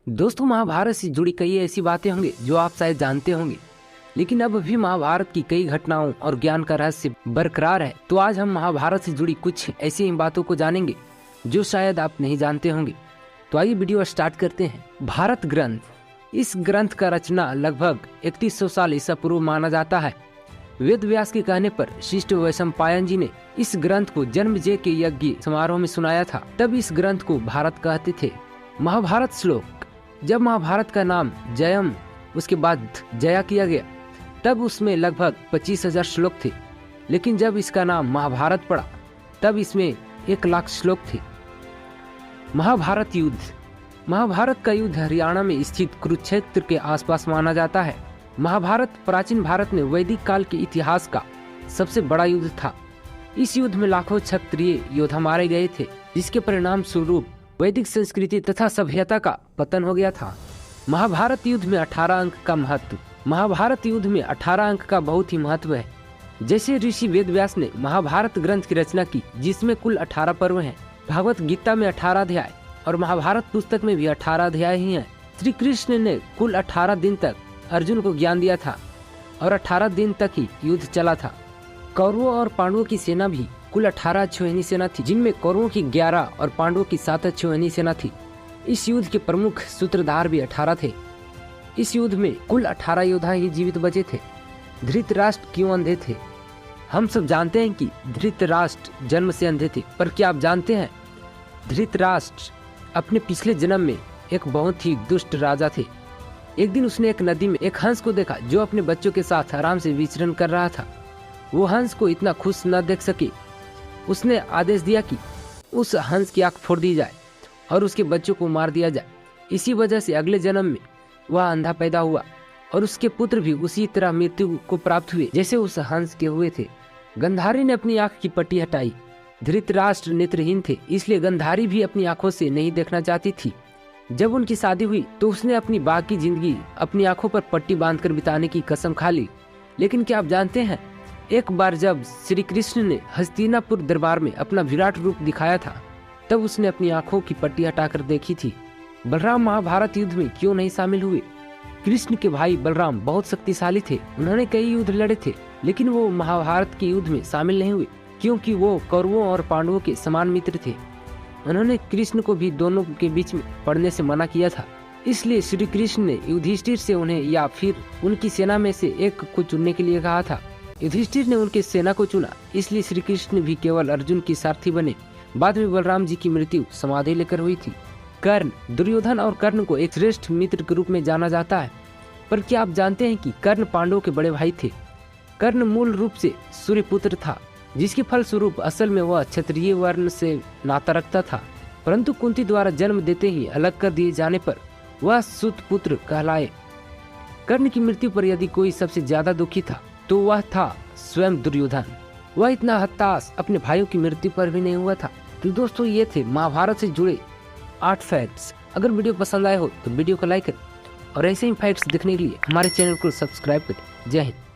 दोस्तों, महाभारत से जुड़ी कई ऐसी बातें होंगी जो आप शायद जानते होंगे, लेकिन अब भी महाभारत की कई घटनाओं और ज्ञान का रहस्य बरकरार है। तो आज हम महाभारत से जुड़ी कुछ ऐसी ही बातों को जानेंगे जो शायद आप नहीं जानते होंगे। तो आइए वीडियो स्टार्ट करते हैं। भारत ग्रंथ, इस ग्रंथ का रचना लगभग 3100 साल ईसा पूर्व माना जाता है। वेद व्यास के कहने पर शिष्ट वैशंपायन जी ने इस ग्रंथ को जन्मजय के यज्ञ समारोह में सुनाया था। तब इस ग्रंथ को भारत कहते थे। महाभारत श्लोक, जब महाभारत का नाम जयम उसके बाद जया किया गया तब उसमें लगभग 25,000 श्लोक थे, लेकिन जब इसका नाम महाभारत पड़ा तब इसमें 1 लाख श्लोक थे। महाभारत युद्ध, महाभारत का युद्ध हरियाणा में स्थित कुरुक्षेत्र के आसपास माना जाता है। महाभारत प्राचीन भारत में वैदिक काल के इतिहास का सबसे बड़ा युद्ध था। इस युद्ध में लाखों क्षत्रिय योद्धा मारे गए थे, जिसके परिणाम स्वरूप वैदिक संस्कृति तथा सभ्यता का पतन हो गया था। महाभारत युद्ध में 18 अंक का महत्व, महाभारत युद्ध में 18 अंक का बहुत ही महत्व है। जैसे ऋषि वेद व्यास ने महाभारत ग्रंथ की रचना की, जिसमें कुल 18 पर्व हैं। भागवत गीता में 18 अध्याय और महाभारत पुस्तक में भी 18 अध्याय ही हैं। श्री कृष्ण ने कुल 18 दिन तक अर्जुन को ज्ञान दिया था और 18 दिन तक ही युद्ध चला था। कौरवों और पांडवों की सेना भी कुल 18 अश्वहिनी सेना थी, जिनमें कौरवों की 11 और पांडवों की 7 अश्वहिनी सेना थी। इस युद्ध के प्रमुख सूत्रधार भी 18 थे। इस युद्ध में कुल 18 योद्धा ही जीवित बचे थे। धृतराष्ट्र क्यों अंधे थे? हम सब जानते हैं कि धृतराष्ट्र जन्म से अंधे थे, पर क्या आप जानते हैं धृतराष्ट्र अपने पिछले जन्म में एक बहुत ही दुष्ट राजा थे। एक दिन उसने एक नदी में एक हंस को देखा जो अपने बच्चों के साथ आराम से विचरण कर रहा था। वो हंस को इतना खुश न देख सके, उसने आदेश दिया कि उस हंस की आंख फोड़ दी जाए और उसके बच्चों को मार दिया जाए। इसी वजह से अगले जन्म में वह अंधा पैदा हुआ और उसके पुत्र भी उसी तरह मृत्यु को प्राप्त हुए जैसे उस हंस के हुए थे। गंधारी ने अपनी आंख की पट्टी हटाई। धृतराष्ट्र नेत्रहीन थे, इसलिए गंधारी भी अपनी आंखों से नहीं देखना चाहती थी। जब उनकी शादी हुई तो उसने अपनी बाकी जिंदगी अपनी आंखों पर पट्टी बांधकर बिताने की कसम खा ली। लेकिन क्या आप जानते हैं, एक बार जब श्री कृष्ण ने हस्तिनापुर दरबार में अपना विराट रूप दिखाया था, तब उसने अपनी आंखों की पट्टी हटाकर देखी थी। बलराम महाभारत युद्ध में क्यों नहीं शामिल हुए? कृष्ण के भाई बलराम बहुत शक्तिशाली थे। उन्होंने कई युद्ध लड़े थे, लेकिन वो महाभारत के युद्ध में शामिल नहीं हुए, क्योंकि वो कौरवों और पांडवों के समान मित्र थे। उन्होंने कृष्ण को भी दोनों के बीच में पड़ने से मना किया था। इसलिए श्री कृष्ण ने युधिष्ठिर से उन्हें या फिर उनकी सेना में से एक को चुनने के लिए कहा था। युधिष्ठिर ने उनकी सेना को चुना, इसलिए श्री कृष्ण भी केवल अर्जुन की सारथी बने। बाद में बलराम जी की मृत्यु समाधि लेकर हुई थी। कर्ण, दुर्योधन और कर्ण को एक श्रेष्ठ मित्र के रूप में जाना जाता है, पर क्या आप जानते हैं कि कर्ण पांडवों के बड़े भाई थे? कर्ण मूल रूप से सूर्यपुत्र था, जिसके फलस्वरूप असल में वह क्षत्रिय वर्ण से नाता रखता था, परंतु कुंती द्वारा जन्म देते ही अलग कर दिए जाने पर वह सूत पुत्र कहलाए। कर्ण की मृत्यु पर यदि कोई सबसे ज्यादा दुखी था तो वह था स्वयं दुर्योधन। वह इतना हताश अपने भाइयों की मृत्यु पर भी नहीं हुआ था। तो दोस्तों, ये थे महाभारत से जुड़े 8 फैक्ट्स। अगर वीडियो पसंद आए हो तो वीडियो को लाइक करें और ऐसे ही फैक्ट्स देखने के लिए हमारे चैनल को सब्सक्राइब करें। जय हिंद।